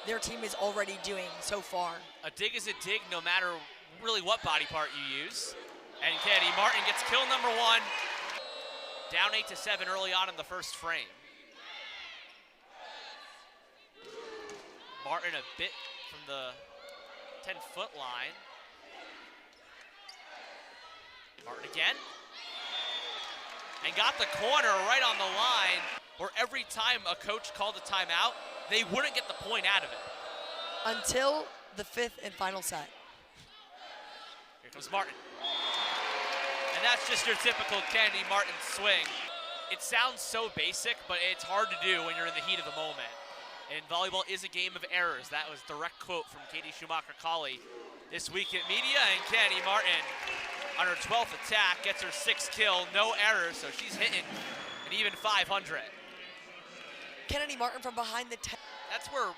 their team is already doing so far. A dig is a dig no matter really what body part you use. And Kennedy Martin gets kill number 1. Down 8-7 early on in the first frame. Martin a bit from the 10-foot line. Martin again. And got the corner right on the line, where every time a coach called a timeout, they wouldn't get the point out of it. Until the 5th and final set. Here comes Martin. And that's just your typical Kennedy Martin swing. It sounds so basic, but it's hard to do when you're in the heat of the moment. And volleyball is a game of errors. That was a direct quote from Katie Schumacher-Colley this week at media. And Kennedy Martin, on her 12th attack, gets her 6th kill, no errors, so she's hitting an even 500. Kennedy Martin from behind the 10. That's where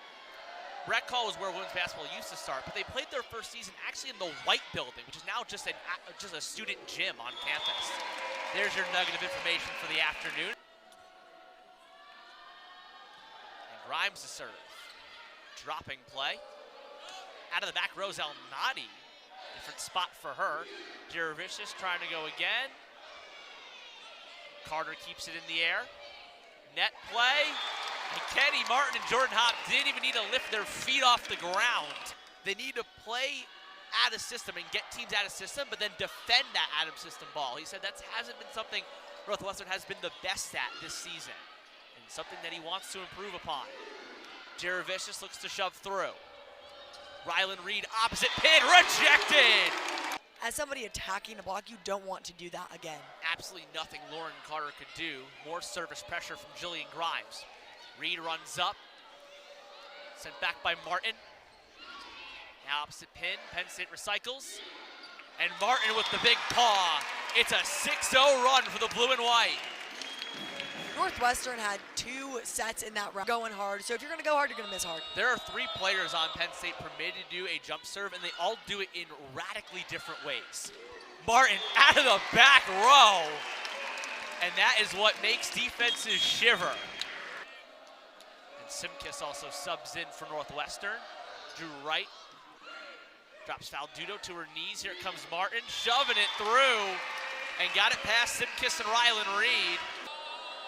Rec Hall was where women's basketball used to start, but they played their first season actually in the White Building, which is now just a student gym on campus. There's your nugget of information for the afternoon. And Grimes to serve. Dropping play. Out of the back row is Nadi. Different spot for her. Jaravicius trying to go again. Carter keeps it in the air. Net play. And Kennedy Martin and Jordan Hopp didn't even need to lift their feet off the ground. They need to play out of system and get teams out of system, but then defend that out of system ball. He said that hasn't been something Northwestern has been the best at this season, and something that he wants to improve upon. Jaravicius looks to shove through. Rylan Reed, opposite pin, rejected! As somebody attacking the block, you don't want to do that again. Absolutely nothing Lauren Carter could do. More service pressure from Jillian Grimes. Reed runs up. Sent back by Martin. Now opposite pin, Penn State recycles. And Martin with the big paw. It's a 6-0 run for the blue and white. Northwestern had 2 sets in that round going hard, so if you're going to go hard, you're going to miss hard. There are 3 players on Penn State permitted to do a jump serve, and they all do it in radically different ways. Martin out of the back row, and that is what makes defenses shiver. And Simkis also subs in for Northwestern. Drew Wright drops Faldudo to her knees. Here comes Martin, shoving it through, and got it past Simkis and Rylan Reed.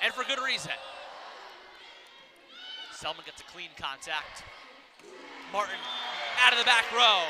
And for good reason. Selman gets a clean contact. Martin out of the back row.